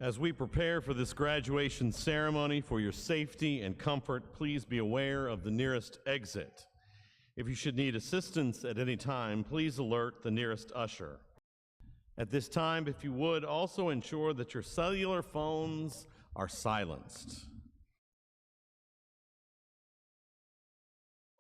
As we prepare for this graduation ceremony, for your safety and comfort, please be aware of the nearest exit. If you should need assistance at any time, please alert the nearest usher. At this time, if you would, also ensure that your cellular phones are silenced.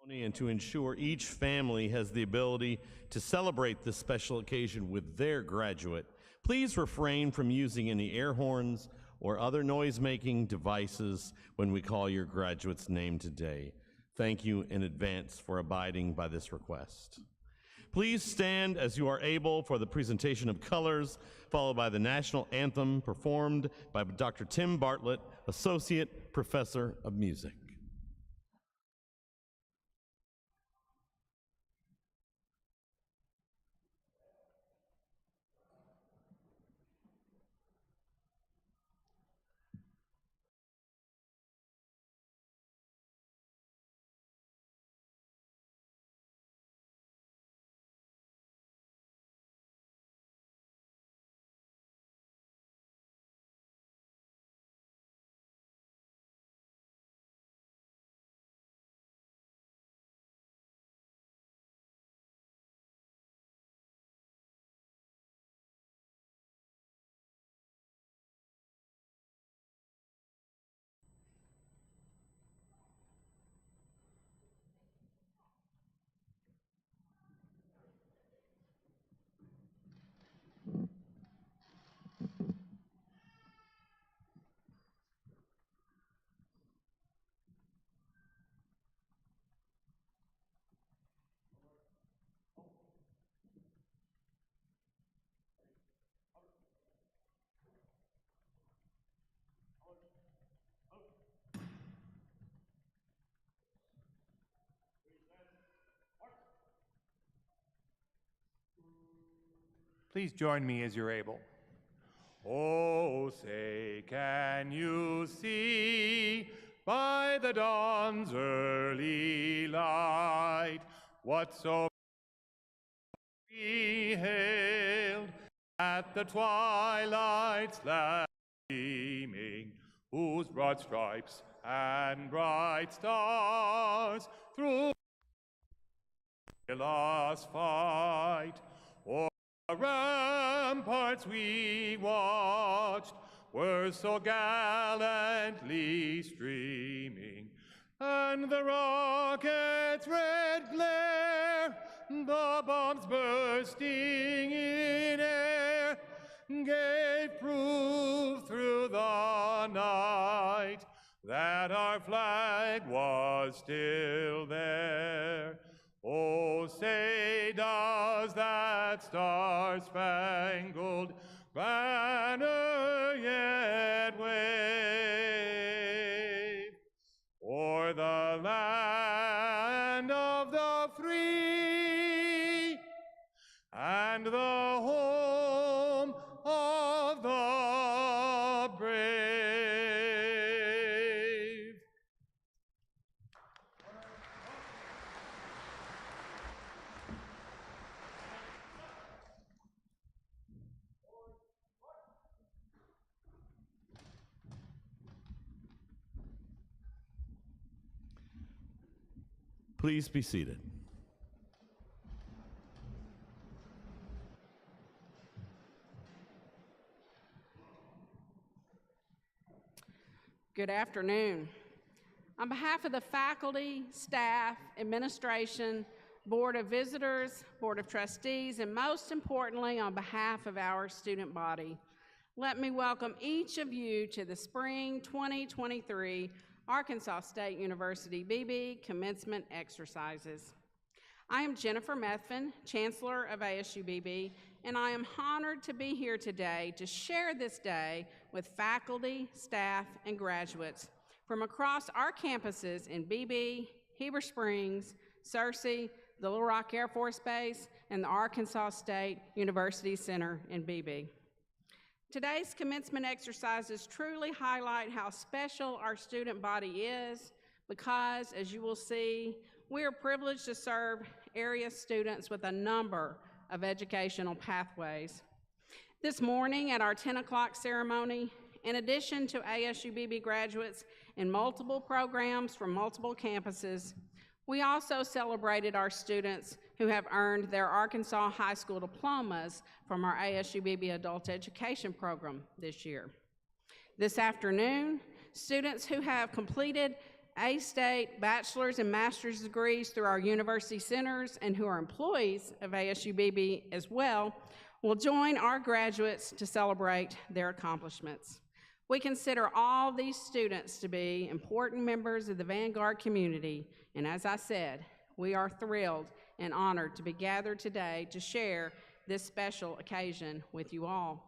And to ensure each family has the ability to celebrate this special occasion with their graduate, please refrain from using any air horns or other noise-making devices when we call your graduate's name today. Thank you in advance for abiding by this request. Please stand as you are able for the presentation of colors, followed by the national anthem performed by Dr. Tim Bartlett, Associate Professor of Music. Please join me as you're able. Oh, say, can you see by the dawn's early light what so beheld at the twilight's last gleaming, whose broad stripes and bright stars through lost fight, or the ramparts we watched were so gallantly streaming, and the rocket's red glare, the bombs bursting in air, gave proof through the night that our flag was still there. Oh, say, does that star-spangled banner yet wave o'er the land of the free and the home of the brave? Please be seated. Good afternoon. On behalf of the faculty, staff, administration, Board of Visitors, Board of Trustees, and most importantly, on behalf of our student body, let me welcome each of you to the Spring 2023 Arkansas State University Beebe Commencement Exercises. I am Jennifer Methvin, Chancellor of ASU-Beebe, and I am honored to be here today to share this day with faculty, staff, and graduates from across our campuses in Beebe, Heber Springs, Searcy, the Little Rock Air Force Base, and the Arkansas State University Center in Beebe. Today's commencement exercises truly highlight how special our student body is because, as you will see, we are privileged to serve area students with a number of educational pathways. This morning at our 10 o'clock ceremony, In addition to ASU-Beebe graduates in multiple programs from multiple campuses, we also celebrated our students who have earned their Arkansas high school diplomas from our ASU-Beebe Adult Education Program this year. This afternoon, students who have completed A-State bachelor's and master's degrees through our university centers and who are employees of ASU-Beebe as well will join our graduates to celebrate their accomplishments. We consider all these students to be important members of the Vanguard community, and as I said, we are thrilled and honored to be gathered today to share this special occasion with you all.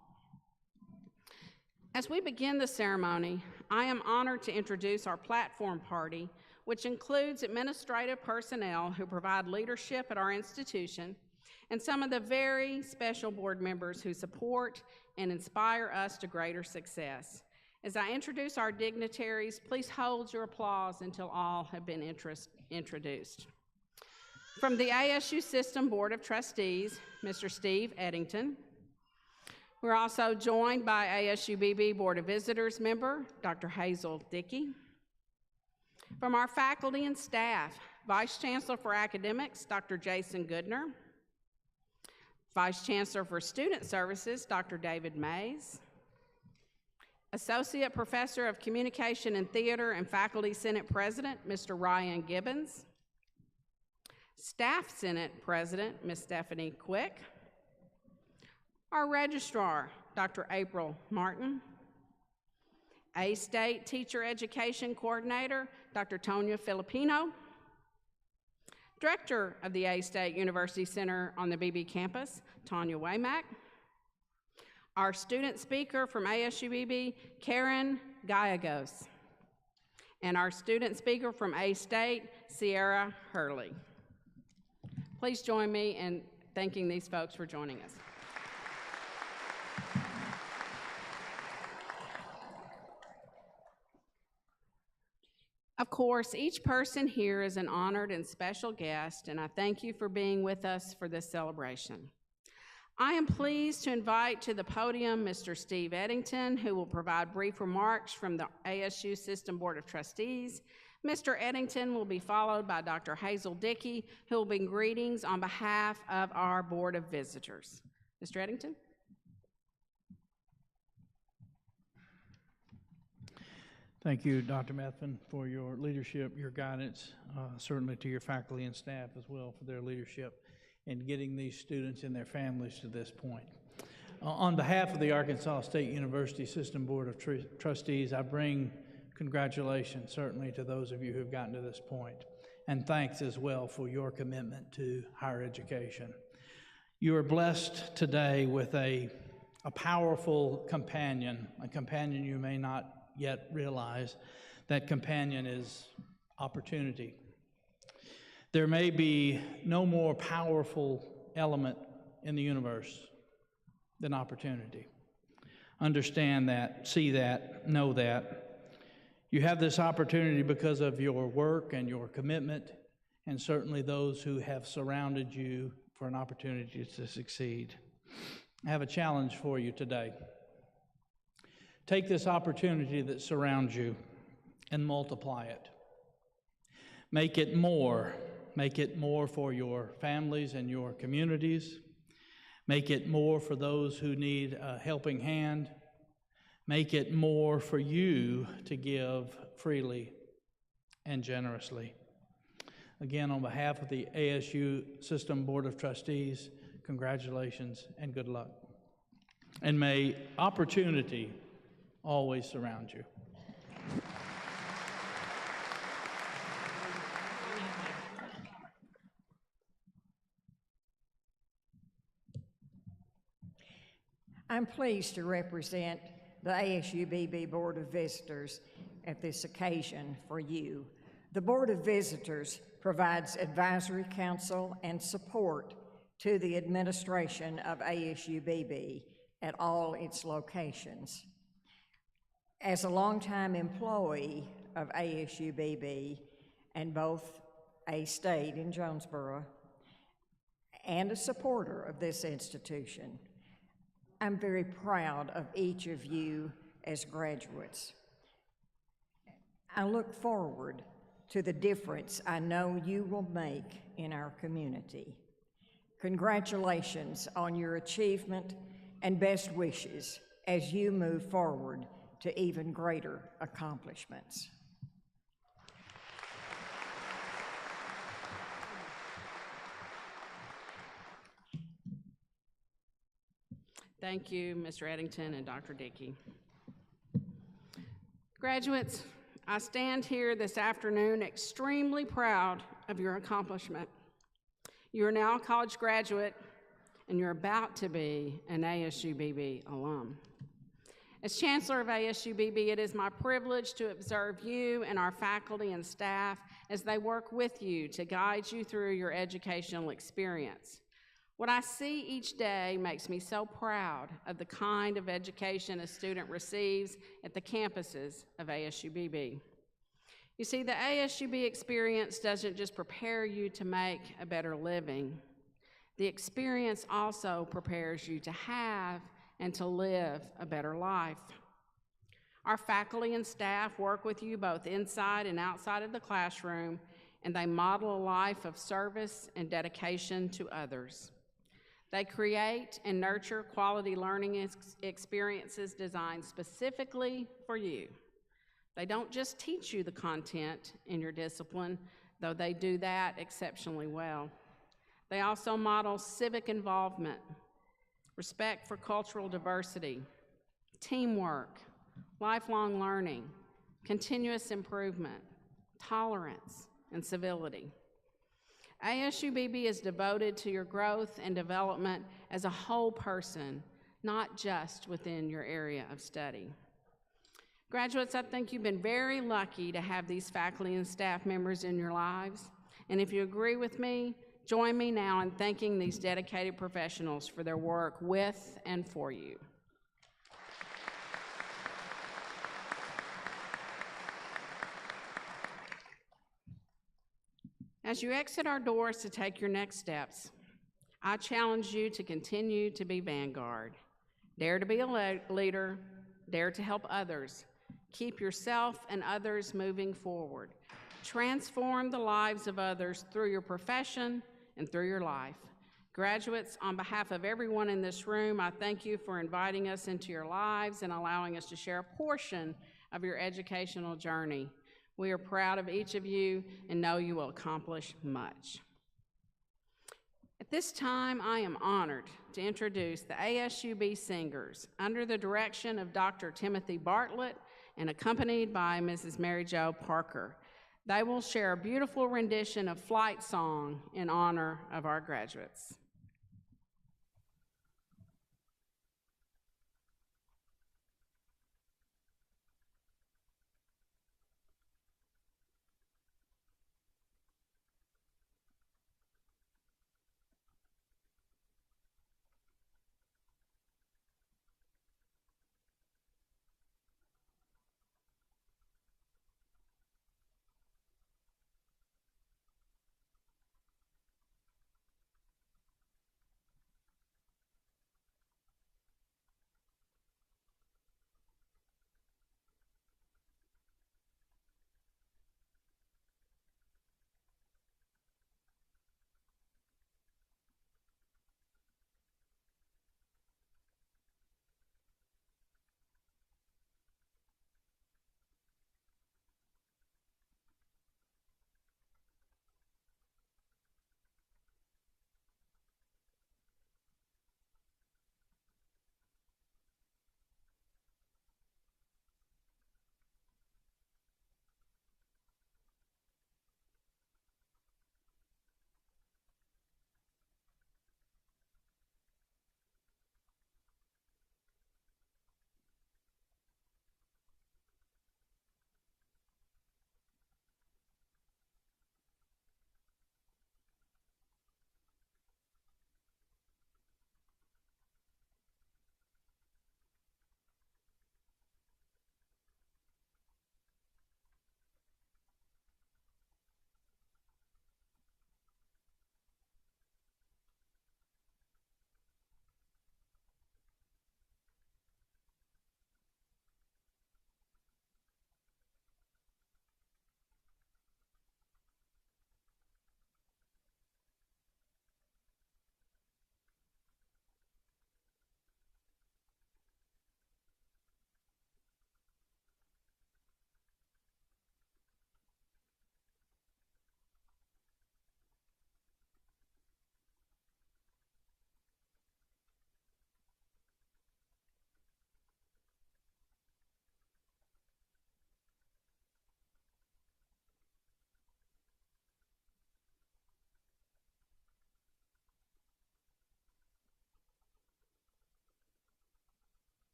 As we begin the ceremony, I am honored to introduce our platform party, which includes administrative personnel who provide leadership at our institution, and some of the very special board members who support and inspire us to greater success. As I introduce our dignitaries, please hold your applause until all have been introduced. From the ASU System Board of Trustees, Mr. Steve Eddington. We're also joined by ASU-Beebe Board of Visitors member, Dr. Hazel Dickey. From our faculty and staff, Vice Chancellor for Academics, Dr. Jason Goodner. Vice Chancellor for Student Services, Dr. David Mays. Associate Professor of Communication and Theater and Faculty Senate President, Mr. Ryan Gibbons. Staff Senate President, Ms. Stephanie Quick. Our Registrar, Dr. April Martin. A-State Teacher Education Coordinator, Dr. Tonya Filipino. Director of the A-State University Center on the Beebe campus, Tanya Waymack. Our student speaker from ASU-Beebe, Karen Gallegos. And our student speaker from A-State, Sierra Hurley. Please join me in thanking these folks for joining us. Of course, each person here is an honored and special guest, and I thank you for being with us for this celebration. I am pleased to invite to the podium Mr. Steve Eddington, who will provide brief remarks from the ASU System Board of Trustees. Mr. Eddington will be followed by Dr. Hazel Dickey, who will bring greetings on behalf of our Board of Visitors. Mr. Eddington? Thank you, Dr. Methvin, for your leadership, your guidance, certainly to your faculty and staff as well for their leadership in getting these students and their families to this point. On behalf of the Arkansas State University System Board of Trustees, I bring congratulations certainly to those of you who have gotten to this point, and thanks as well for your commitment to higher education. You are blessed today with a powerful companion, a companion you may not yet realize. That companion is opportunity. There may be no more powerful element in the universe than opportunity. Understand that, see that, know that. You have this opportunity because of your work and your commitment, and certainly those who have surrounded you for an opportunity to succeed. I have a challenge for you today. Take this opportunity that surrounds you and multiply it. Make it more. Make it more for your families and your communities. Make it more for those who need a helping hand. Make it more for you to give freely and generously. Again, on behalf of the ASU System Board of Trustees, congratulations and good luck. And may opportunity always surround you. I'm pleased to represent the ASU-Beebe Board of Visitors at this occasion for you. The Board of Visitors provides advisory counsel and support to the administration of ASU-Beebe at all its locations. As a longtime employee of ASU-Beebe and both A-State in Jonesboro and a supporter of this institution, I'm very proud of each of you as graduates. I look forward to the difference I know you will make in our community. Congratulations on your achievement and best wishes as you move forward to even greater accomplishments. Thank you, Mr. Eddington and Dr. Dickey. Graduates, I stand here this afternoon extremely proud of your accomplishment. You are now a college graduate, and you're about to be an ASU-Beebe alum. As Chancellor of ASU-Beebe, it is my privilege to observe you and our faculty and staff as they work with you to guide you through your educational experience. What I see each day makes me so proud of the kind of education a student receives at the campuses of ASU-Beebe. You see, the ASU-Beebe experience doesn't just prepare you to make a better living. The experience also prepares you to have and to live a better life. Our faculty and staff work with you both inside and outside of the classroom, and they model a life of service and dedication to others. They create and nurture quality learning experiences designed specifically for you. They don't just teach you the content in your discipline, though they do that exceptionally well. They also model civic involvement, respect for cultural diversity, teamwork, lifelong learning, continuous improvement, tolerance, and civility. ASU-Beebe is devoted to your growth and development as a whole person, not just within your area of study. Graduates, I think you've been very lucky to have these faculty and staff members in your lives. And if you agree with me, join me now in thanking these dedicated professionals for their work with and for you. As you exit our doors to take your next steps, I challenge you to continue to be vanguard. Dare to be a leader, dare to help others. Keep yourself and others moving forward. Transform the lives of others through your profession and through your life. Graduates, on behalf of everyone in this room, I thank you for inviting us into your lives and allowing us to share a portion of your educational journey. We are proud of each of you and know you will accomplish much. At this time, I am honored to introduce the ASU-Beebe Singers under the direction of Dr. Timothy Bartlett and accompanied by Mrs. Mary Jo Parker. They will share a beautiful rendition of Flight Song in honor of our graduates.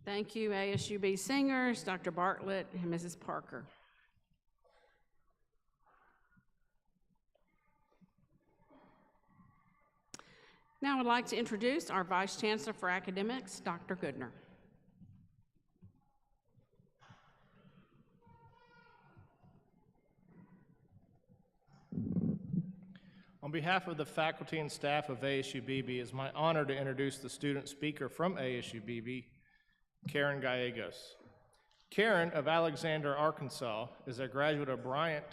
Thank you, ASU-Beebe singers, Dr. Bartlett and Mrs. Parker. Now I'd like to introduce our Vice Chancellor for Academics, Dr. Goodner. On behalf of the faculty and staff of ASU-Beebe, it is my honor to introduce the student speaker from ASU-Beebe, Karen Gallegos. Karen of Alexander, Arkansas, is a graduate of Bryant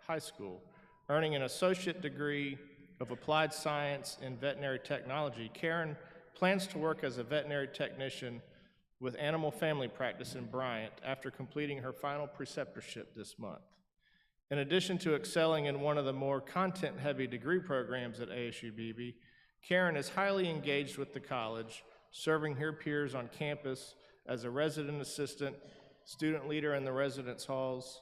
High School, earning an associate degree of applied science in veterinary technology. Karen plans to work as a veterinary technician with animal family practice in Bryant after completing her final preceptorship this month. In addition to excelling in one of the more content-heavy degree programs at ASU-Beebe, Karen is highly engaged with the college, serving her peers on campus as a resident assistant, student leader in the residence halls,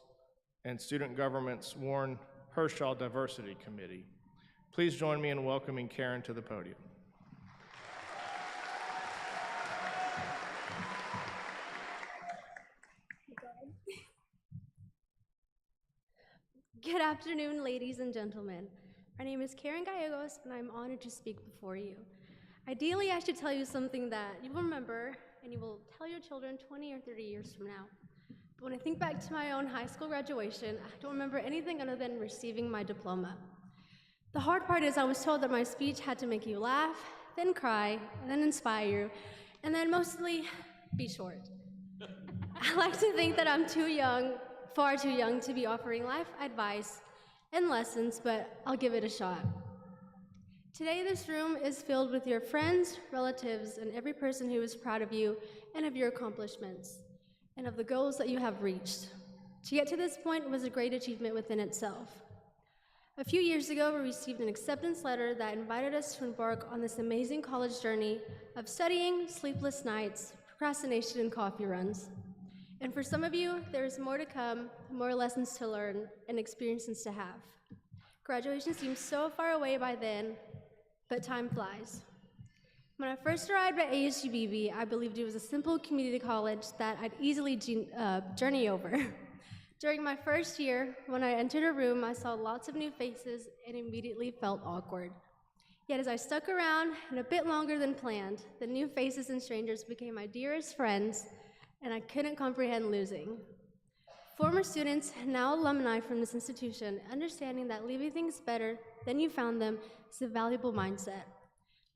and student government's Warren Hershaw Diversity Committee. Please join me in welcoming Karen to the podium. Good afternoon, ladies and gentlemen. My name is Karen Gallegos, and I'm honored to speak before you. Ideally, I should tell you something that you will remember, and you will tell your children 20 or 30 years from now. But when I think back to my own high school graduation, I don't remember anything other than receiving my diploma. The hard part is I was told that my speech had to make you laugh, then cry, and then inspire you, and then mostly be short. I like to think that I'm too young, far too young to be offering life advice and lessons, but I'll give it a shot. Today, this room is filled with your friends, relatives, and every person who is proud of you and of your accomplishments and of the goals that you have reached. To get to this point was a great achievement within itself. A few years ago, we received an acceptance letter that invited us to embark on this amazing college journey of studying, sleepless nights, procrastination, and coffee runs. And for some of you, there is more to come, more lessons to learn, and experiences to have. Graduation seems so far away by then, but time flies. When I first arrived at ASU-Beebe, I believed it was a simple community college that I'd easily journey over. During my first year, when I entered a room, I saw lots of new faces and immediately felt awkward. Yet as I stuck around and a bit longer than planned, the new faces and strangers became my dearest friends, and I couldn't comprehend losing. Former students, now alumni from this institution, understanding that leaving things better than you found them is a valuable mindset.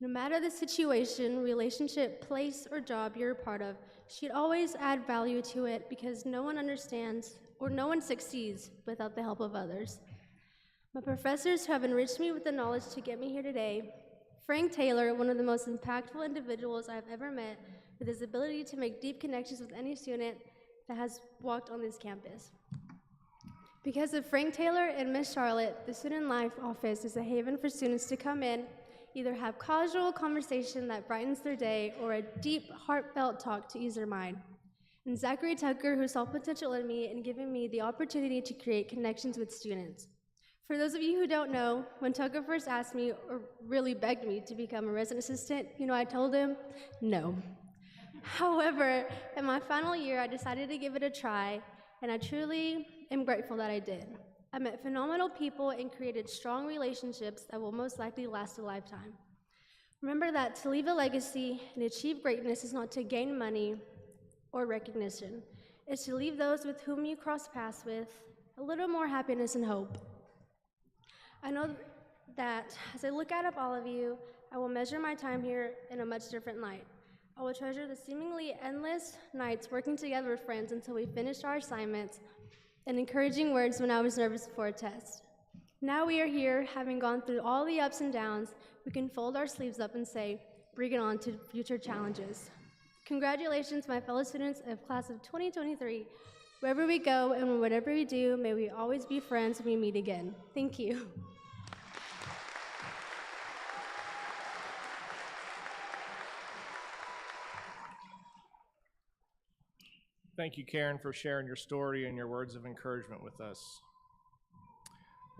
No matter the situation, relationship, place, or job you're a part of, should always add value to it because no one understands or no one succeeds without the help of others. My professors who have enriched me with the knowledge to get me here today, Frank Taylor, one of the most impactful individuals I've ever met, with his ability to make deep connections with any student that has walked on this campus. Because of Frank Taylor and Miss Charlotte, the Student Life Office is a haven for students to come in, either have casual conversation that brightens their day, or a deep, heartfelt talk to ease their mind. And Zachary Tucker, who saw potential in me and giving me the opportunity to create connections with students. For those of you who don't know, when Tucker first asked me, or really begged me to become a resident assistant, I told him no. However, in my final year, I decided to give it a try, and I truly am grateful that I did. I met phenomenal people and created strong relationships that will most likely last a lifetime. Remember that to leave a legacy and achieve greatness is not to gain money or recognition. It's to leave those with whom you cross paths with a little more happiness and hope. I know that as I look at all of you, I will measure my time here in a much different light. I will treasure the seemingly endless nights working together with friends until we finished our assignments and encouraging words when I was nervous before a test. Now we are here, having gone through all the ups and downs, we can fold our sleeves up and say, bring it on to future challenges. Congratulations, my fellow students of class of 2023. Wherever we go and whatever we do, may we always be friends when we meet again. Thank you. Thank you, Karen, for sharing your story and your words of encouragement with us.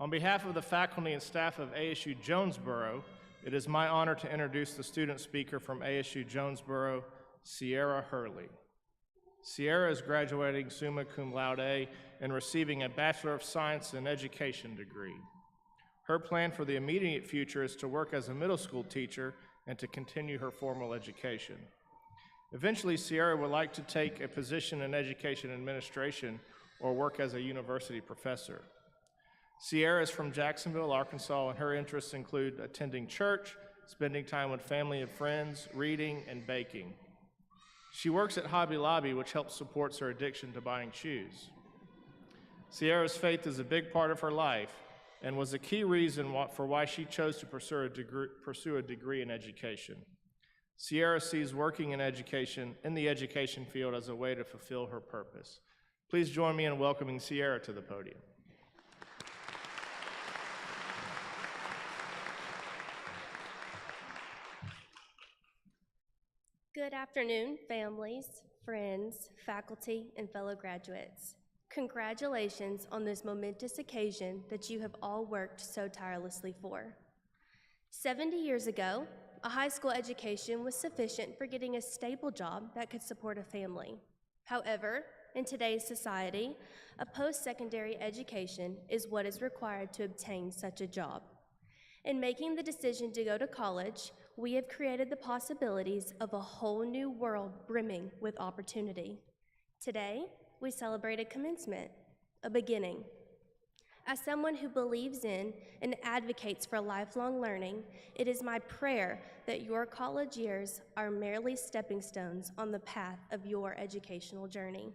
On behalf of the faculty and staff of ASU Jonesboro, it is my honor to introduce the student speaker from ASU Jonesboro, Sierra Hurley. Sierra is graduating summa cum laude and receiving a Bachelor of Science in Education degree. Her plan for the immediate future is to work as a middle school teacher and to continue her formal education. Eventually, Sierra would like to take a position in education administration or work as a university professor. Sierra is from Jacksonville, Arkansas, and her interests include attending church, spending time with family and friends, reading, and baking. She works at Hobby Lobby, which helps supports her addiction to buying shoes. Sierra's faith is a big part of her life and was a key reason for why she chose to pursue a degree in education. Sierra sees working in the education field as a way to fulfill her purpose. Please join me in welcoming Sierra to the podium. Good afternoon, families, friends, faculty, and fellow graduates. Congratulations on this momentous occasion that you have all worked so tirelessly for. 70 years ago, a high school education was sufficient for getting a stable job that could support a family. However, in today's society, a post-secondary education is what is required to obtain such a job. In making the decision to go to college, we have created the possibilities of a whole new world brimming with opportunity. Today, we celebrate a commencement, a beginning. As someone who believes in and advocates for lifelong learning, it is my prayer that your college years are merely stepping stones on the path of your educational journey.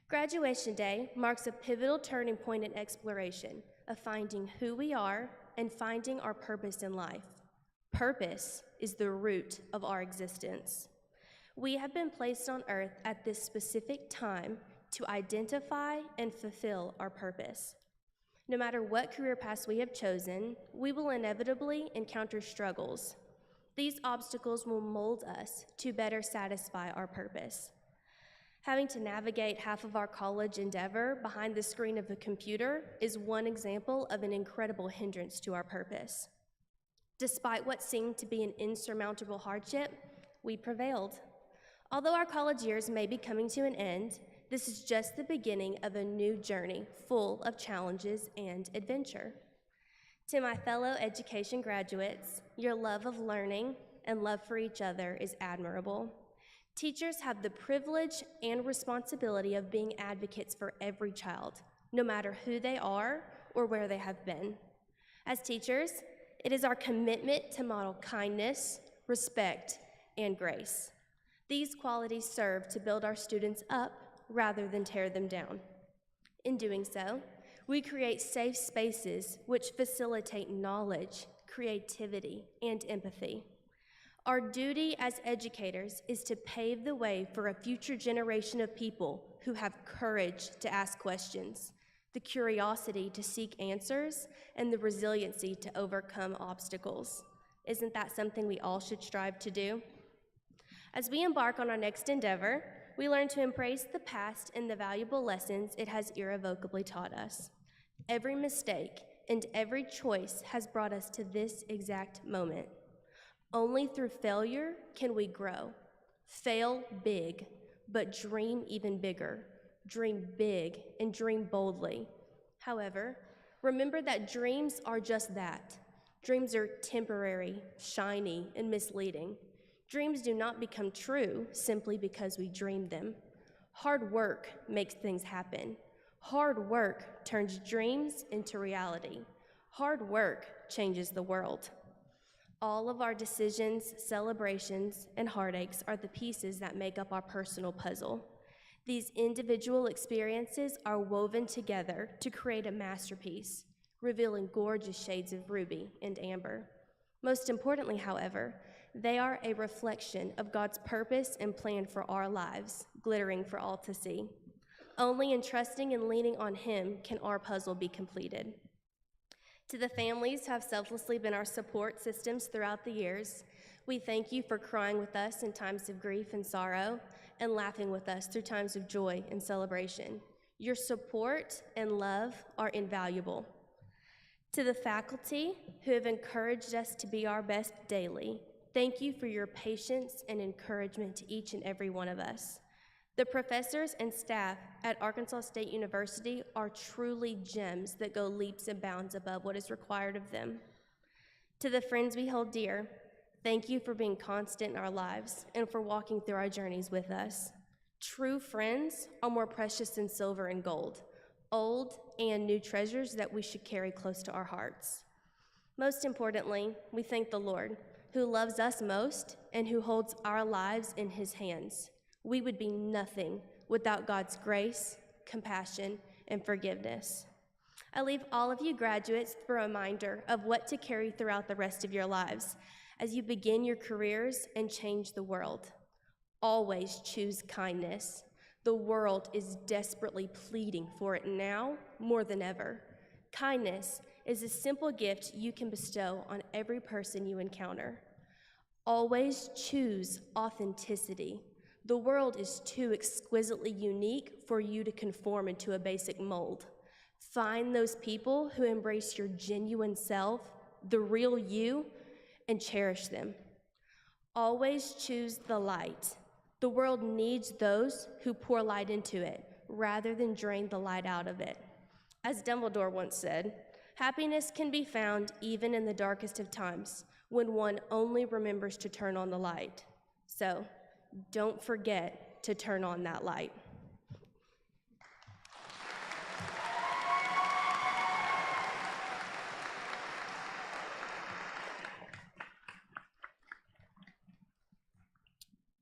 Graduation Day marks a pivotal turning point in exploration of finding who we are and finding our purpose in life. Purpose is the root of our existence. We have been placed on earth at this specific time to identify and fulfill our purpose. No matter what career paths we have chosen, we will inevitably encounter struggles. These obstacles will mold us to better satisfy our purpose. Having to navigate half of our college endeavor behind the screen of a computer is one example of an incredible hindrance to our purpose. Despite what seemed to be an insurmountable hardship, we prevailed. Although our college years may be coming to an end, this is just the beginning of a new journey full of challenges and adventure. To my fellow education graduates, your love of learning and love for each other is admirable. Teachers have the privilege and responsibility of being advocates for every child, no matter who they are or where they have been. As teachers, it is our commitment to model kindness, respect, and grace. These qualities serve to build our students up rather than tear them down. In doing so, we create safe spaces which facilitate knowledge, creativity, and empathy. Our duty as educators is to pave the way for a future generation of people who have courage to ask questions, the curiosity to seek answers, and the resiliency to overcome obstacles. Isn't that something we all should strive to do? As we embark on our next endeavor, we learn to embrace the past and the valuable lessons it has irrevocably taught us. Every mistake and every choice has brought us to this exact moment. Only through failure can we grow. Fail big, but dream even bigger. Dream big and dream boldly. However, remember that dreams are just that. Dreams are temporary, shiny, and misleading. Dreams do not become true simply because we dream them. Hard work makes things happen. Hard work turns dreams into reality. Hard work changes the world. All of our decisions, celebrations, and heartaches are the pieces that make up our personal puzzle. These individual experiences are woven together to create a masterpiece, revealing gorgeous shades of ruby and amber. Most importantly, however, they are a reflection of God's purpose and plan for our lives, glittering for all to see. Only in trusting and leaning on Him can our puzzle be completed. To the families who have selflessly been our support systems throughout the years, we thank you for crying with us in times of grief and sorrow, and laughing with us through times of joy and celebration. Your support and love are invaluable. To the faculty who have encouraged us to be our best daily, thank you for your patience and encouragement to each and every one of us. The professors and staff at Arkansas State University are truly gems that go leaps and bounds above what is required of them. To the friends we hold dear, thank you for being constant in our lives and for walking through our journeys with us. True friends are more precious than silver and gold, old and new treasures that we should carry close to our hearts. Most importantly, we thank the Lord, who loves us most and who holds our lives in his hands. We would be nothing without God's grace, compassion, and forgiveness. I leave all of you graduates with a reminder of what to carry throughout the rest of your lives as you begin your careers and change the world. Always choose kindness. The world is desperately pleading for it now more than ever. Kindness is a simple gift you can bestow on every person you encounter. Always choose authenticity. The world is too exquisitely unique for you to conform into a basic mold. Find those people who embrace your genuine self, the real you, and cherish them. Always choose the light. The world needs those who pour light into it rather than drain the light out of it. As Dumbledore once said, happiness can be found even in the darkest of times when one only remembers to turn on the light. So, don't forget to turn on that light.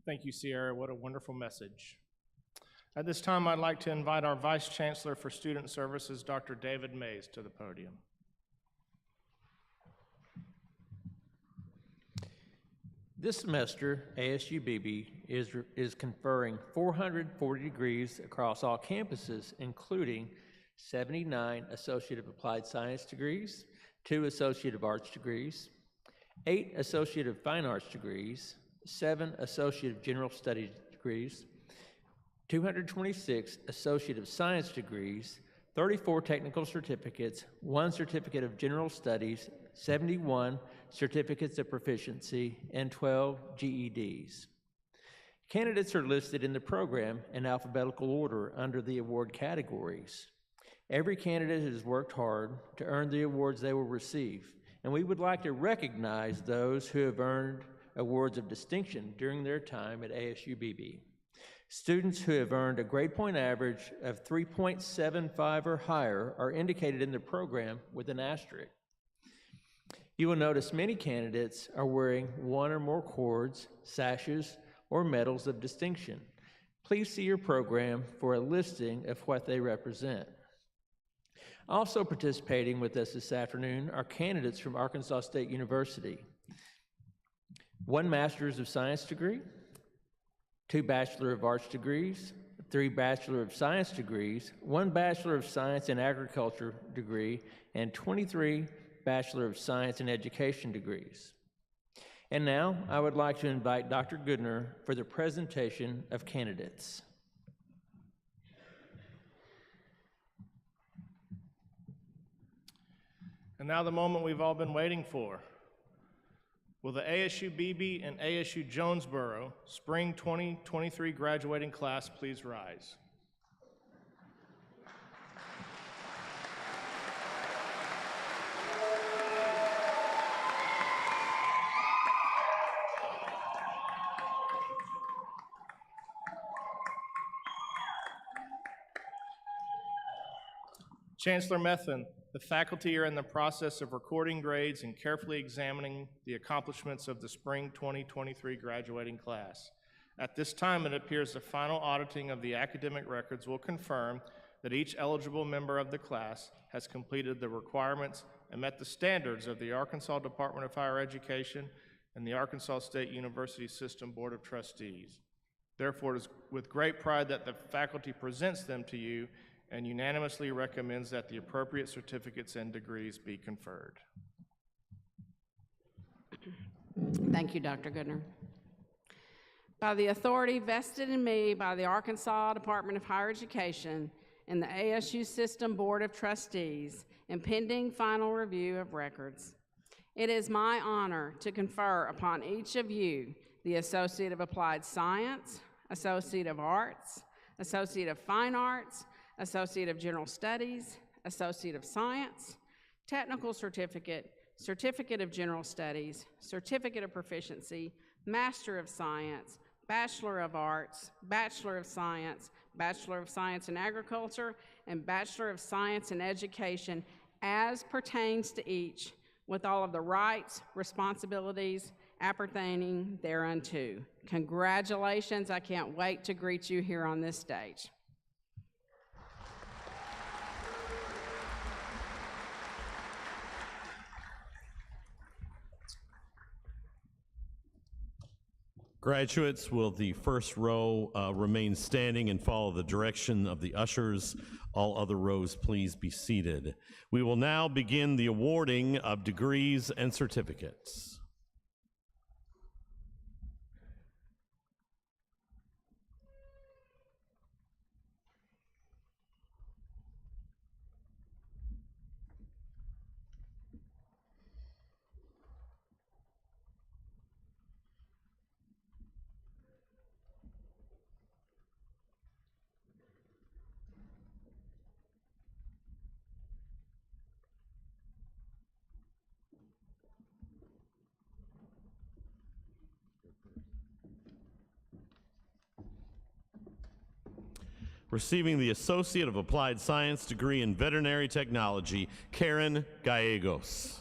Thank you, Sierra. What a wonderful message. At this time, I'd like to invite our Vice Chancellor for Student Services, Dr. David Mays, to the podium. This semester, ASU-Beebe is conferring 440 degrees across all campuses, including 79 Associate of Applied Science degrees, 2 Associate of Arts degrees, 8 Associate of Fine Arts degrees, 7 Associate of General Studies degrees, 226 Associate of Science degrees, 34 technical certificates, 1 Certificate of General Studies, 71 Certificates of Proficiency, and 12 GEDs. Candidates are listed in the program in alphabetical order under the award categories. Every candidate has worked hard to earn the awards they will receive, and we would like to recognize those who have earned awards of distinction during their time at ASU-Beebe. Students who have earned a grade point average of 3.75 or higher are indicated in the program with an asterisk. You will notice many candidates are wearing 1 or more cords, sashes, or medals of distinction. Please see your program for a listing of what they represent. Also participating with us this afternoon are candidates from Arkansas State University. 1 Master's of Science degree, 2 Bachelor of Arts degrees, 3 Bachelor of Science degrees, 1 Bachelor of Science in Agriculture degree, and 23 Bachelor of Science in Education degrees. And now, I would like to invite Dr. Goodner for the presentation of candidates. And now the moment we've all been waiting for. Will the ASU-Beebe and ASU Jonesboro Spring 2023 graduating class please rise? Chancellor Methvin, the faculty are in the process of recording grades and carefully examining the accomplishments of the Spring 2023 graduating class. At this time, it appears the final auditing of the academic records will confirm that each eligible member of the class has completed the requirements and met the standards of the Arkansas Department of Higher Education and the Arkansas State University System Board of Trustees. Therefore, it is with great pride that the faculty presents them to you and unanimously recommends that the appropriate certificates and degrees be conferred. Thank you, Dr. Goodner. By the authority vested in me by the Arkansas Department of Higher Education and the ASU System Board of Trustees, and pending final review of records, it is my honor to confer upon each of you the Associate of Applied Science, Associate of Arts, Associate of Fine Arts, Associate of General Studies, Associate of Science, Technical Certificate, Certificate of General Studies, Certificate of Proficiency, Master of Science, Bachelor of Arts, Bachelor of Science in Agriculture, and Bachelor of Science in Education as pertains to each, with all of the rights, responsibilities appertaining thereunto. Congratulations. I can't wait to greet you here on this stage. Graduates, will the first row remain standing and follow the direction of the ushers? All other rows, please be seated. We will now begin the awarding of degrees and certificates. Receiving the Associate of Applied Science degree in Veterinary Technology, Karen Gallegos.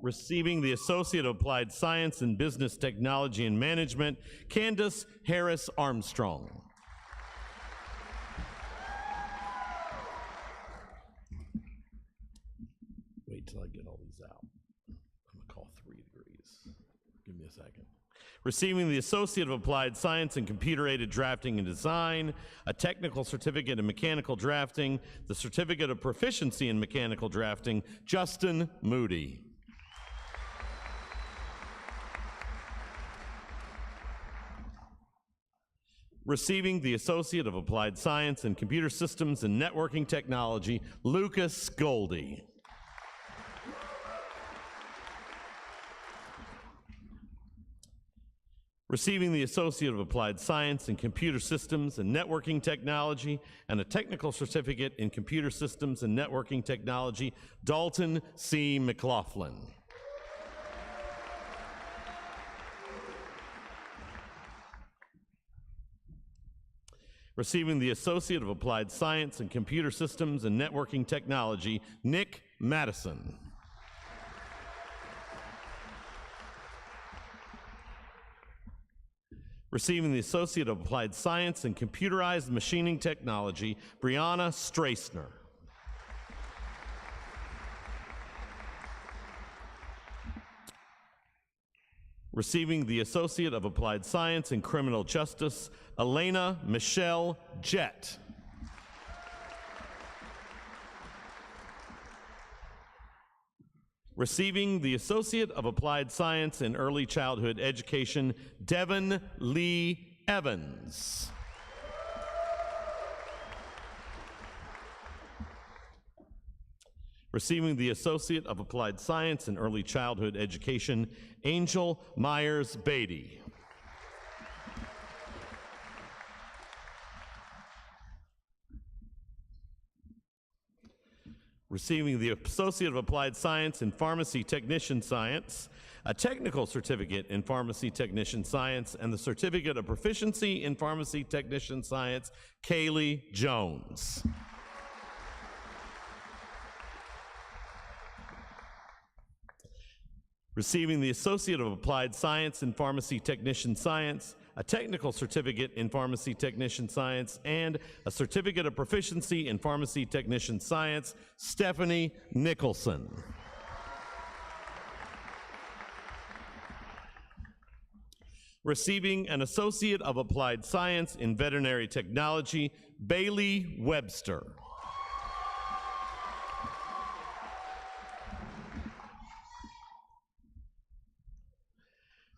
Receiving the Associate of Applied Science in Business Technology and Management, Candace Harris Armstrong. Wait till I get all these out. I'm gonna call 3 degrees. Give me a second. Receiving the Associate of Applied Science in Computer-Aided Drafting and Design, a Technical Certificate in Mechanical Drafting, the Certificate of Proficiency in Mechanical Drafting, Justin Moody. Receiving the Associate of Applied Science in Computer Systems and Networking Technology, Lucas Goldie. Receiving the Associate of Applied Science in Computer Systems and Networking Technology and a Technical Certificate in Computer Systems and Networking Technology, Dalton C. McLaughlin. Receiving the Associate of Applied Science in Computer Systems and Networking Technology, Nick Madison. Receiving the Associate of Applied Science in Computerized Machining Technology, Brianna Strassner. Receiving the Associate of Applied Science in Criminal Justice, Elena Michelle Jett. Receiving the Associate of Applied Science in Early Childhood Education, Devin Lee Evans. Receiving the Associate of Applied Science in Early Childhood Education, Angel Myers Beatty. Receiving the Associate of Applied Science in Pharmacy Technician Science, a Technical Certificate in Pharmacy Technician Science, and the Certificate of Proficiency in Pharmacy Technician Science, Kaylee Jones. Receiving the Associate of Applied Science in Pharmacy Technician Science, a Technical Certificate in Pharmacy Technician Science, and a Certificate of Proficiency in Pharmacy Technician Science, Stephanie Nicholson. Receiving an Associate of Applied Science in Veterinary Technology, Bailey Webster.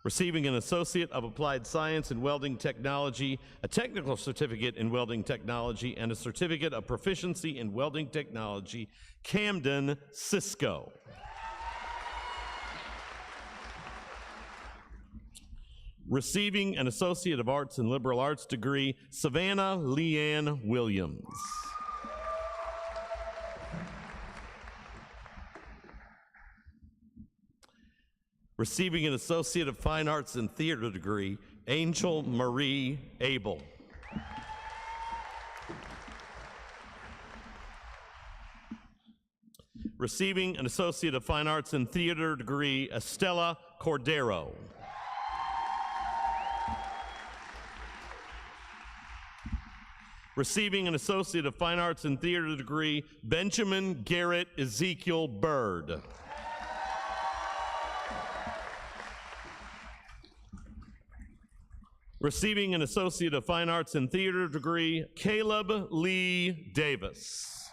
Receiving an Associate of Applied Science in Welding Technology, a Technical Certificate in Welding Technology, and a Certificate of Proficiency in Welding Technology, Camden Cisco. Receiving an Associate of Arts and Liberal Arts degree, Savannah Leanne Williams. Receiving an Associate of Fine Arts and Theater degree, Angel Marie Abel. Receiving an Associate of Fine Arts and Theater degree, Estella Cordero. Receiving an Associate of Fine Arts and Theater degree, Benjamin Garrett Ezekiel Bird. Receiving an Associate of Fine Arts and Theater degree, Caleb Lee Davis.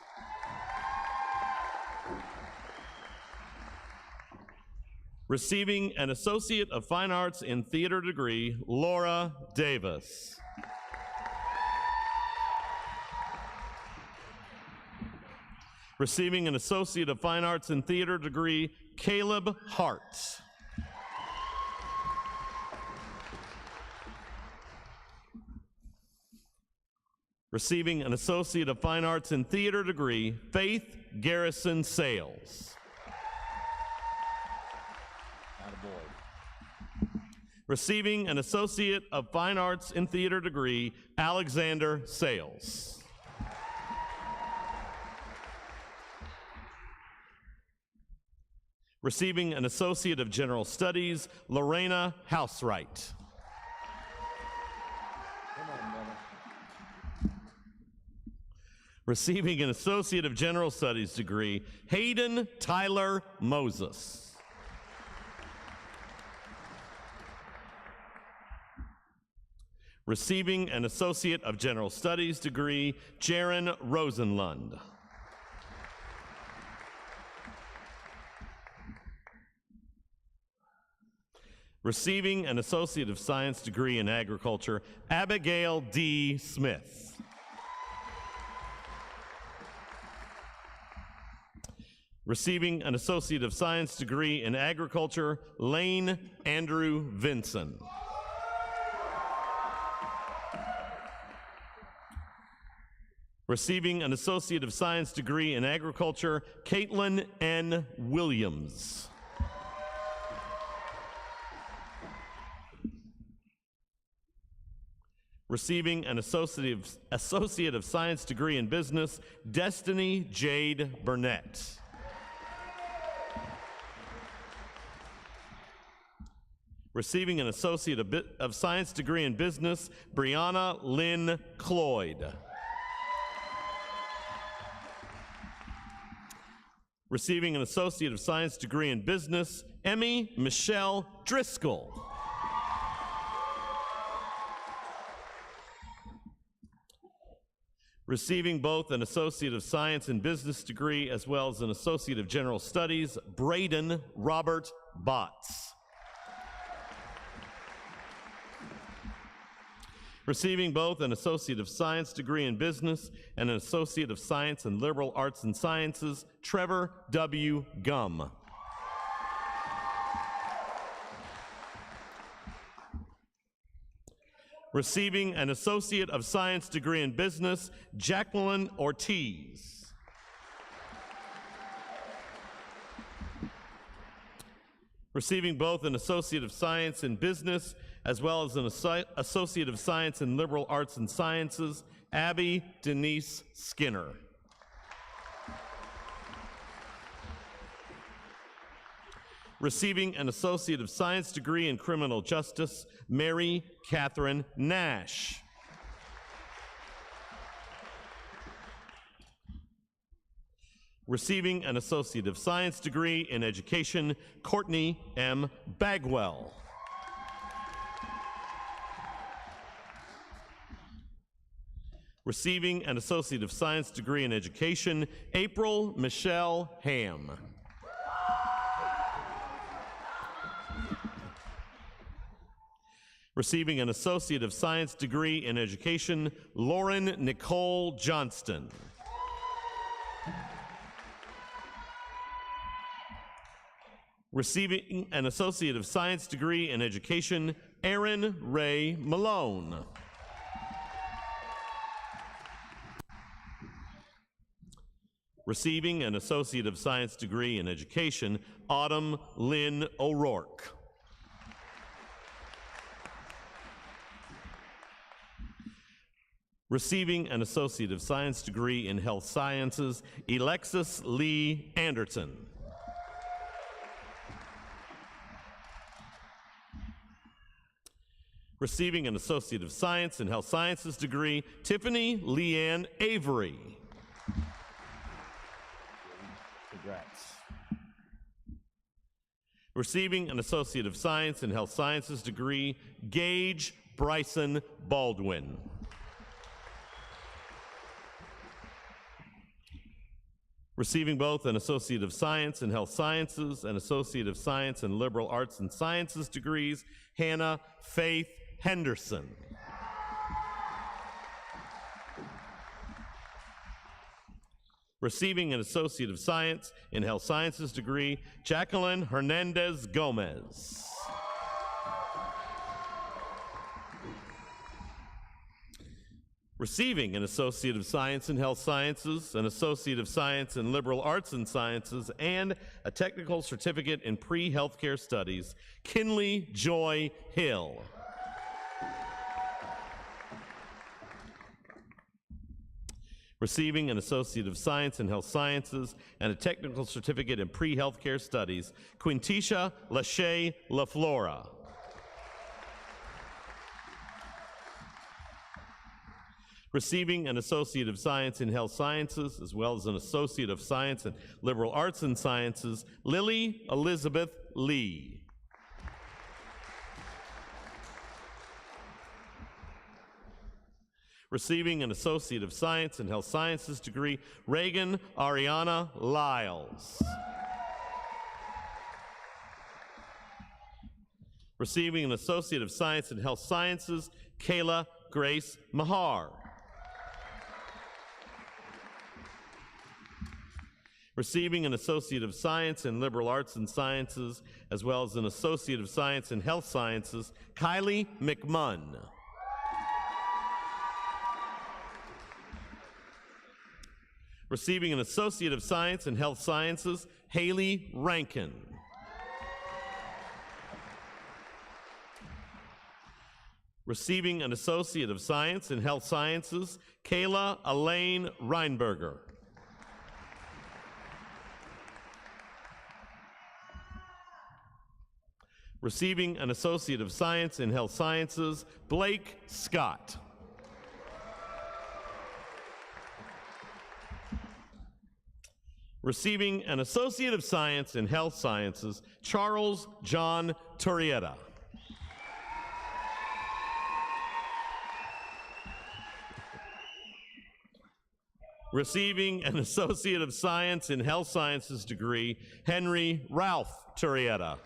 Receiving an Associate of Fine Arts in Theater degree, Laura Davis. Receiving an Associate of Fine Arts in Theater degree, Caleb Hart. Receiving an Associate of Fine Arts in Theater degree, Faith Garrison Sales. Receiving an Associate of Fine Arts in Theater degree, Alexander Sales. Receiving an Associate of General Studies, Lorena Housewright. Receiving an Associate of General Studies degree, Hayden Tyler Moses. Receiving an Associate of General Studies degree, Jaron Rosenlund. Receiving an Associate of Science degree in Agriculture, Abigail D. Smith. Receiving an Associate of Science degree in Agriculture, Lane Andrew Vinson. Receiving an Associate of Science degree in Agriculture, Caitlin N. Williams. Receiving an Associate of Science degree in Business, Destiny Jade Burnett. Receiving an Associate of Science degree in Business, Brianna Lynn Cloyd. Receiving an Associate of Science degree in Business, Emmy Michelle Driscoll. Receiving both an Associate of Science in Business degree as well as an Associate of General Studies, Braden Robert Botts. Receiving both an Associate of Science degree in Business and an Associate of Science in Liberal Arts and Sciences, Trevor W. Gum. Receiving an Associate of Science degree in Business, Jacqueline Ortiz. Receiving both an Associate of Science in Business as well as an Associate of Science in Liberal Arts and Sciences, Abby Denise Skinner. Receiving an Associate of Science degree in Criminal Justice, Mary Catherine Nash. Receiving an Associate of Science degree in Education, Courtney M. Bagwell. Receiving an Associate of Science degree in Education, April Michelle Ham. Receiving an Associate of Science degree in Education, Lauren Nicole Johnston. Receiving an Associate of Science degree in Education, Aaron Ray Malone. Receiving an Associate of Science degree in Education, Autumn Lynn O'Rourke. Receiving an Associate of Science degree in Health Sciences, Alexis Lee Anderton. Receiving an Associate of Science in Health Sciences degree, Tiffany Leanne Avery. Congrats. Receiving an Associate of Science in Health Sciences degree, Gage Bryson Baldwin. Receiving both an Associate of Science in Health Sciences and Associate of Science in Liberal Arts and Sciences degrees, Hannah Faith Henderson. Receiving an Associate of Science in Health Sciences degree, Jacqueline Hernandez Gomez. Receiving an Associate of Science in Health Sciences, an Associate of Science in Liberal Arts and Sciences, and a Technical Certificate in Pre-Healthcare Studies, Kinley Joy Hill. Receiving an Associate of Science in Health Sciences and a Technical Certificate in Pre-Healthcare Studies, Quintisha Lachey LaFlora. Receiving an Associate of Science in Health Sciences, as well as an Associate of Science in Liberal Arts and Sciences, Lily Elizabeth Lee. Receiving an Associate of Science in Health Sciences degree, Reagan Ariana Lyles. Receiving an Associate of Science in Health Sciences, Kayla Grace Mahar. Receiving an Associate of Science in Liberal Arts and Sciences, as well as an Associate of Science in Health Sciences, Kylie McMunn. Receiving an Associate of Science in Health Sciences, Haley Rankin. Receiving an Associate of Science in Health Sciences, Kayla Elaine Reinberger. Receiving an Associate of Science in Health Sciences, Blake Scott. Receiving an Associate of Science in Health Sciences, Charles John Turrieta. Receiving an Associate of Science in Health Sciences degree, Henry Ralph Turrieta.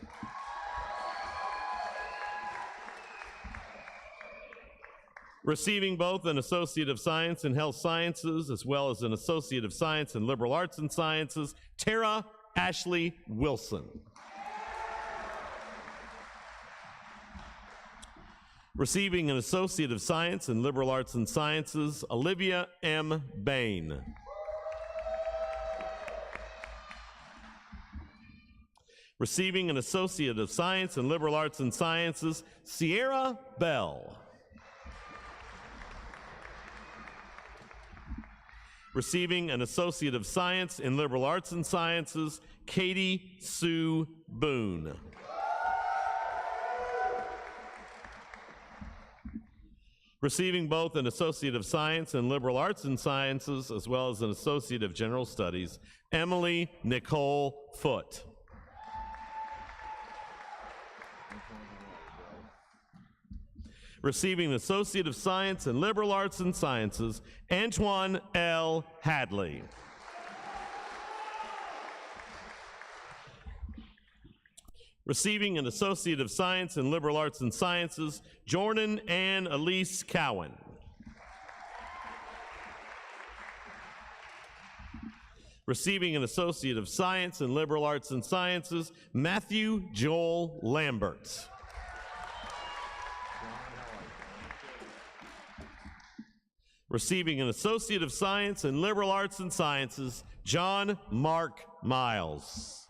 Receiving both an Associate of Science in Health Sciences as well as an Associate of Science in Liberal Arts and Sciences, Tara Ashley Wilson. Receiving an Associate of Science in Liberal Arts and Sciences, Olivia M. Bain. Receiving an Associate of Science in Liberal Arts and Sciences, Sierra Bell. Receiving an Associate of Science in Liberal Arts and Sciences, Katie Sue Boone. Receiving both an Associate of Science in Liberal Arts and Sciences as well as an Associate of General Studies, Emily Nicole Foote. Receiving an Associate of Science in Liberal Arts and Sciences, Antoine L. Hadley. Receiving an Associate of Science in Liberal Arts and Sciences, Jordan Ann Elise Cowan. Receiving an Associate of Science in Liberal Arts and Sciences, Matthew Joel Lambert. Receiving an Associate of Science in Liberal Arts and Sciences, John Mark Miles.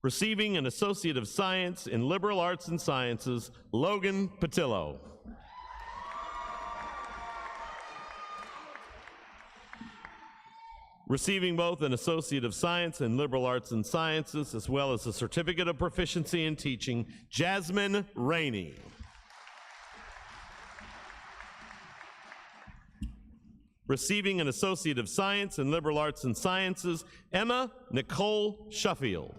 Receiving an Associate of Science in Liberal Arts and Sciences, Logan Patillo. Receiving both an Associate of Science in Liberal Arts and Sciences as well as a Certificate of Proficiency in Teaching, Jasmine Rainey. Receiving an Associate of Science in Liberal Arts and Sciences, Emma Nicole Shuffield.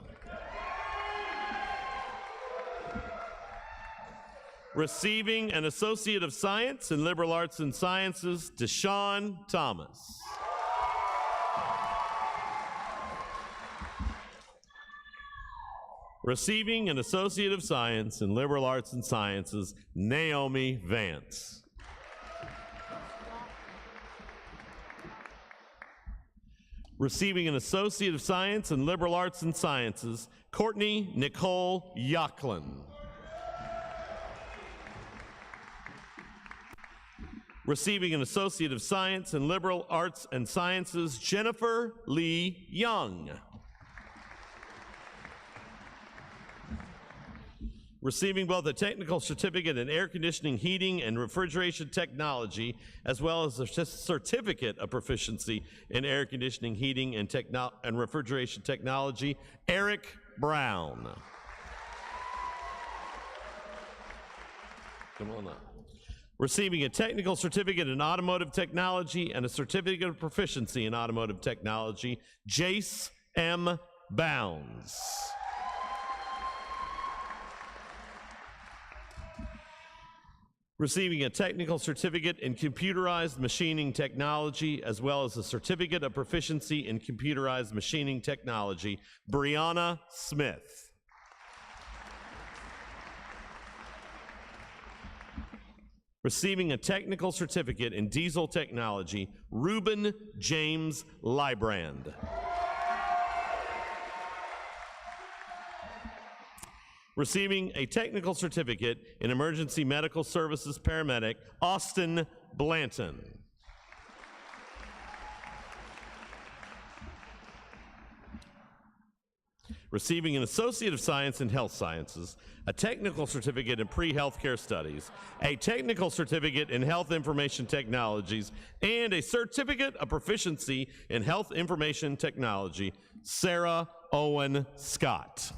Receiving an Associate of Science in Liberal Arts and Sciences, Deshaun Thomas. Receiving an Associate of Science in Liberal Arts and Sciences, Naomi Vance. Receiving an Associate of Science in Liberal Arts and Sciences, Courtney Nicole Yocklin. Receiving an Associate of Science in Liberal Arts and Sciences, Jennifer Lee Young. Receiving both a technical certificate in air conditioning, heating, and refrigeration technology, as well as a certificate of proficiency in air conditioning, heating, and refrigeration technology, Eric Brown. Come on up. Receiving a technical certificate in automotive technology and a certificate of proficiency in automotive technology, Jace M. Bounds. Receiving a technical certificate in computerized machining technology, as well as a certificate of proficiency in computerized machining technology, Brianna Smith. Receiving a technical certificate in diesel technology, Reuben James Librand. Receiving a technical certificate in emergency medical services paramedic, Austin Blanton. Receiving an Associate of Science in Health Sciences, a technical certificate in pre-healthcare studies, a technical certificate in health information technologies, and a certificate of proficiency in health information technology, Sarah Owen Scott.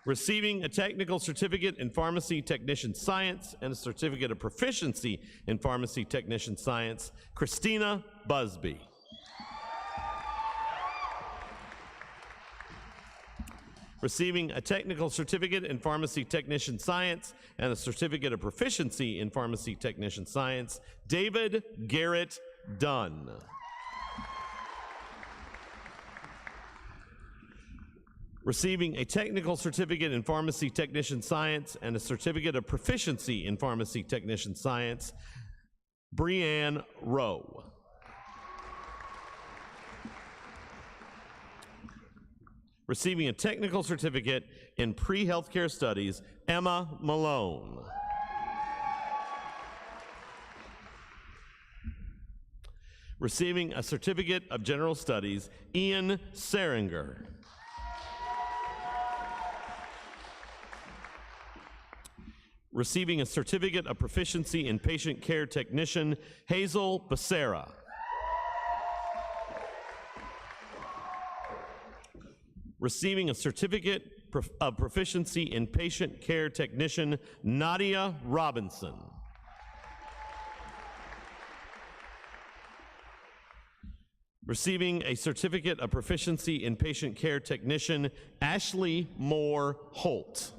Receiving a technical certificate in pharmacy technician science and a certificate of proficiency in pharmacy technician science, Christina Busby. Receiving a technical certificate in pharmacy technician science and a certificate of proficiency in pharmacy technician science, David Garrett Dunn. Receiving a technical certificate in pharmacy technician science and a certificate of proficiency in pharmacy technician science, Breanne Rowe. Receiving a technical certificate in pre-healthcare studies, Emma Malone. Receiving a certificate of general studies, Ian Seringer. Receiving a certificate of proficiency in patient care technician, Hazel Becerra. Receiving a certificate of proficiency in patient care technician, Nadia Robinson. Receiving a certificate of proficiency in patient care technician, Ashley Moore Holt.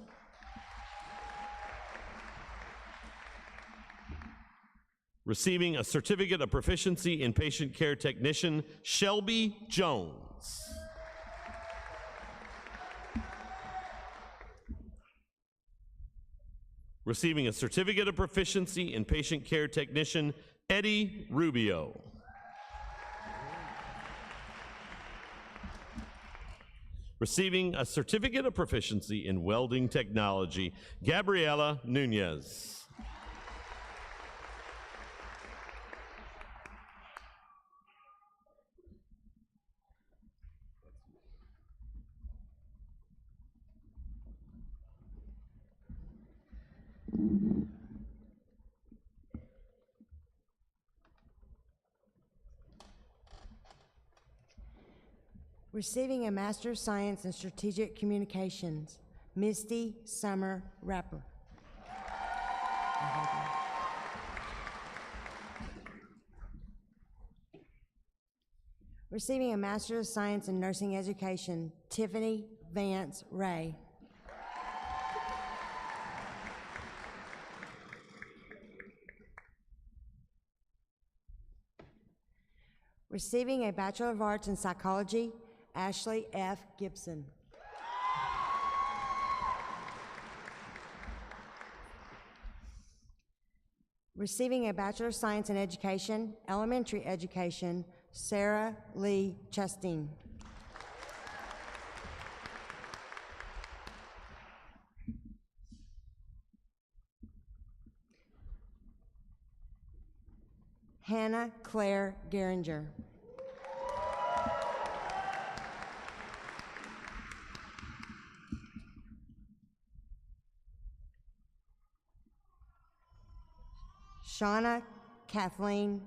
Receiving a certificate of proficiency in patient care technician, Shelby Jones. Receiving a certificate of proficiency in patient care technician, Eddie Rubio. Receiving a certificate of proficiency in welding technology, Gabriela Nunez. Receiving a Master of Science in Strategic Communications, Misty Summer Rapper. Receiving a Master of Science in Nursing Education, Tiffany Vance Ray. Receiving a Bachelor of Arts in Psychology, Ashley F. Gibson. Receiving a Bachelor of Science in Education, Elementary Education, Sarah Lee Chastain. Hannah Claire Geringer. Shauna Kathleen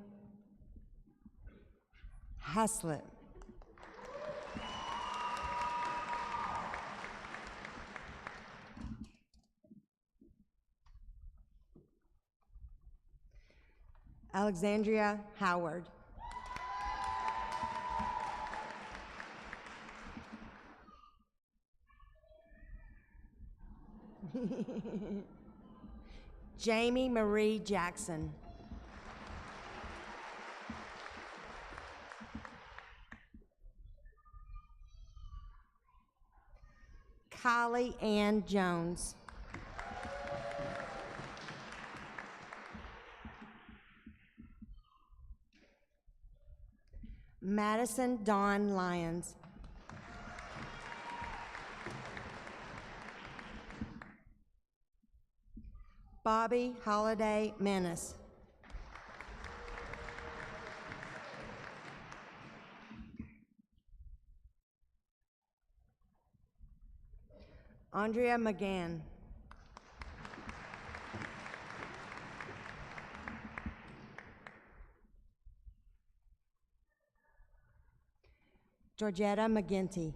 Haslett. Alexandria Howard. Jamie Marie Jackson. Kylie Ann Jones. Madison Dawn Lyons. Bobby Holiday Menace. Andrea McGann. Georgetta McGinty.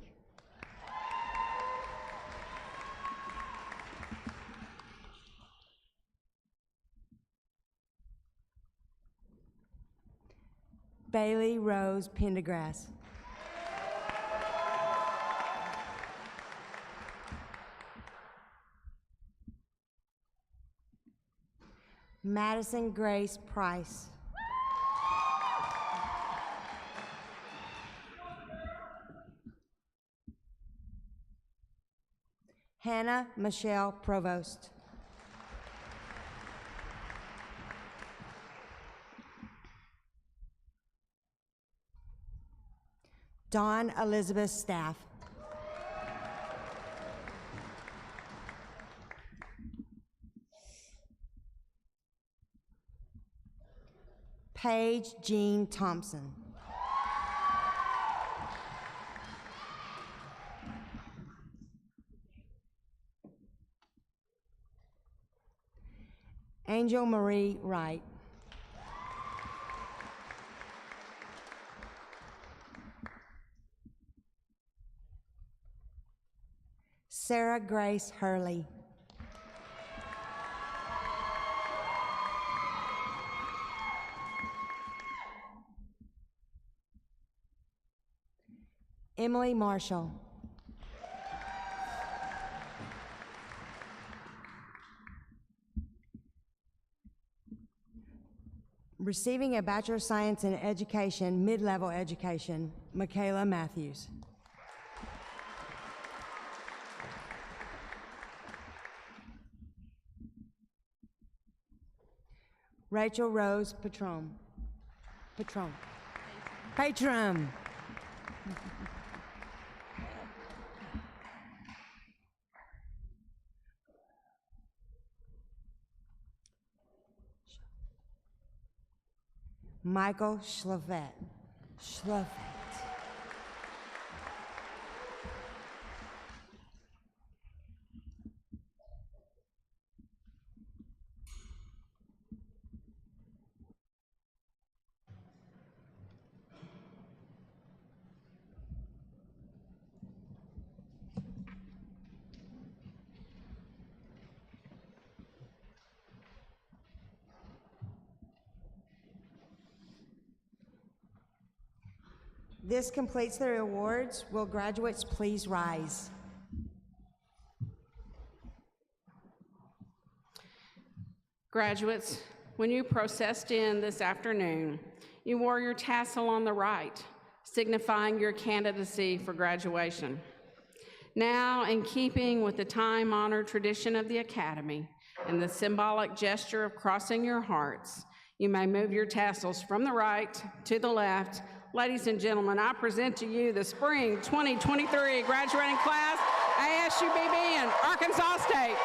Bailey Rose Pendergrass. Madison Grace Price. Hannah Michelle Provost. Dawn Elizabeth Staff. Paige Jean Thompson. Angel Marie Wright. Sarah Grace Hurley. Emily Marshall. Receiving a Bachelor of Science in Education, Mid-Level Education, Michaela Matthews. Rachel Rose Patron. Patron. Michael Schlevet. This completes the awards. Will graduates please rise? Graduates, when you processed in this afternoon, you wore your tassel on the right, signifying your candidacy for graduation. Now, in keeping with the time-honored tradition of the Academy and the symbolic gesture of crossing your hearts, you may move your tassels from the right to the left. Ladies and gentlemen, I present to you the Spring 2023 graduating class, ASU-Beebe and Arkansas State.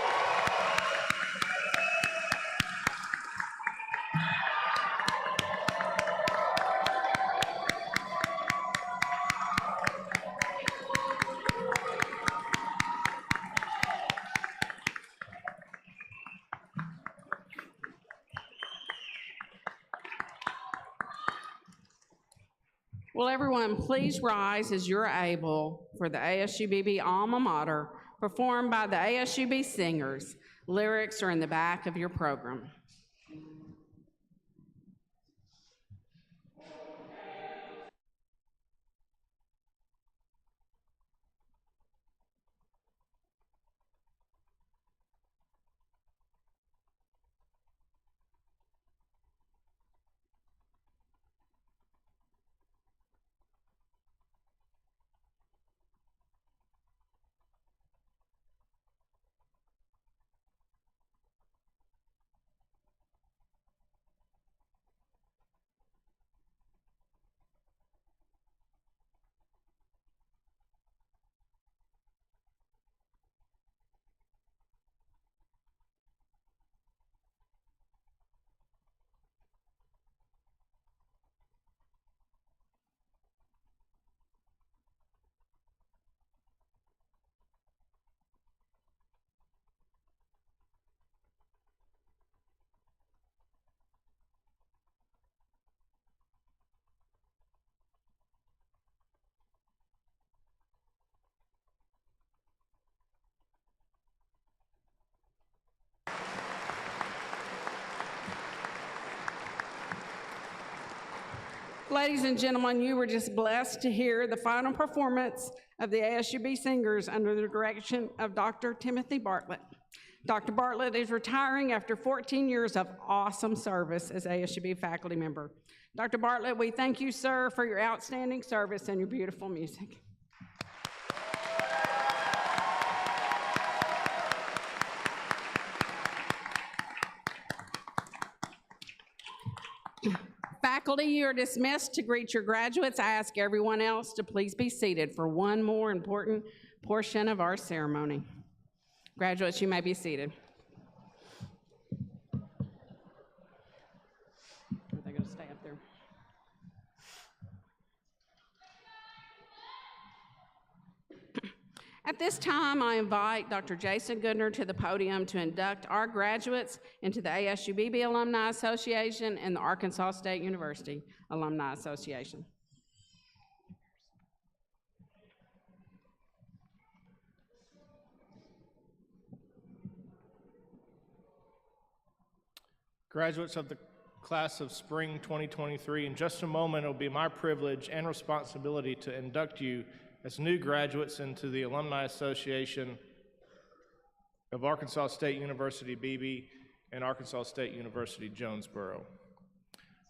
Will everyone please rise as you're able for the ASU-Beebe alma mater, performed by the ASU-Beebe Singers. Lyrics are in the back of your program. Ladies and gentlemen, you were just blessed to hear the final performance of the ASU-Beebe Singers under the direction of Dr. Timothy Bartlett. Dr. Bartlett is retiring after 14 years of awesome service as ASU-Beebe faculty member. Dr. Bartlett, we thank you, sir, for your outstanding service and your beautiful music. Faculty, you are dismissed to greet your graduates. I ask everyone else to please be seated for one more important portion of our ceremony. Graduates, you may be seated. They're going to stay up there. At this time, I invite Dr. Jason Goodner to the podium to induct our graduates into the ASU-Beebe Alumni Association and the Arkansas State University Alumni Association. Graduates of the class of spring 2023, in just a moment, it will be my privilege and responsibility to induct you as new graduates into the Alumni Association of Arkansas State University Beebe and Arkansas State University Jonesboro.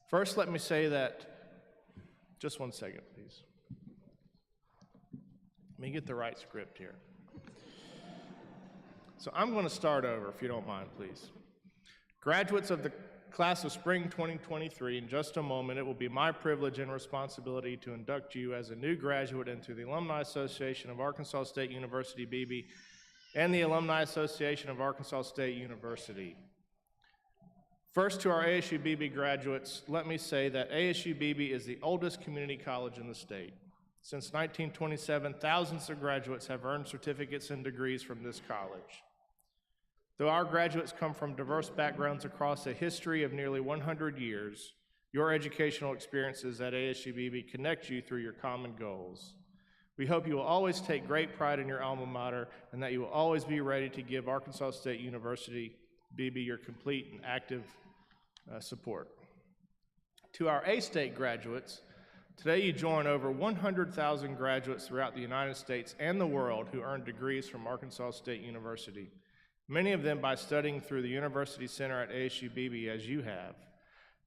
First, let me say that, just one second, please. Let me get the right script here. So I'm going to start over, if you don't mind, please. Graduates of the class of spring 2023, in just a moment, it will be my privilege and responsibility to induct you as a new graduate into the Alumni Association of Arkansas State University Beebe and the Alumni Association of Arkansas State University. First, to our ASU-Beebe graduates, let me say that ASU-Beebe is the oldest community college in the state. Since 1927, thousands of graduates have earned certificates and degrees from this college. Though our graduates come from diverse backgrounds across a history of nearly 100 years, your educational experiences at ASU-Beebe connect you through your common goals. We hope you will always take great pride in your alma mater and that you will always be ready to give Arkansas State University, Beebe, your complete and active support. To our A-State graduates, today you join over 100,000 graduates throughout the United States and the world who earned degrees from Arkansas State University, many of them by studying through the University Center at ASU-Beebe as you have.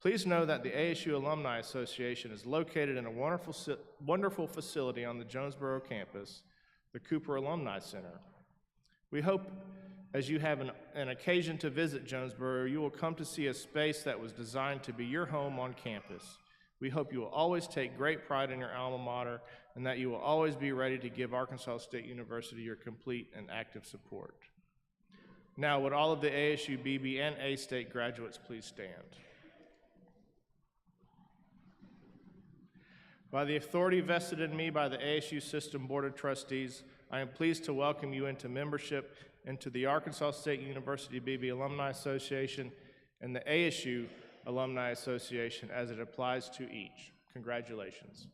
Please know that the ASU Alumni Association is located in a wonderful facility on the Jonesboro campus, the Cooper Alumni Center. We hope as you have an occasion to visit Jonesboro, you will come to see a space that was designed to be your home on campus. We hope you will always take great pride in your alma mater and that you will always be ready to give Arkansas State University your complete and active support. Now, would all of the ASU-Beebe and A-State graduates please stand? By the authority vested in me by the ASU System Board of Trustees, I am pleased to welcome you into membership into the Arkansas State University Beebe Alumni Association and the ASU Alumni Association as it applies to each. Congratulations.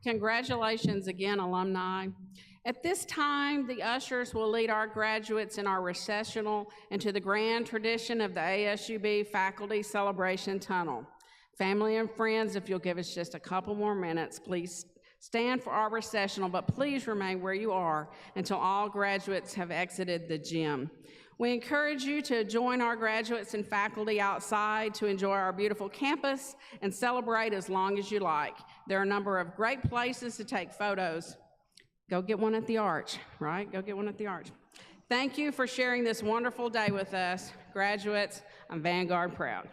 Congratulations again, alumni. At this time, the ushers will lead our graduates in our recessional into the grand tradition of the ASU-Beebe Faculty Celebration Tunnel. Family and friends, if you'll give us just a couple more minutes, please stand for our recessional, but please remain where you are until all graduates have exited the gym. We encourage you to join our graduates and faculty outside to enjoy our beautiful campus and celebrate as long as you like. There are a number of great places to take photos. Go get one at the Arch, right? Go get one at the Arch. Thank you for sharing this wonderful day with us. Graduates, I'm Vanguard proud.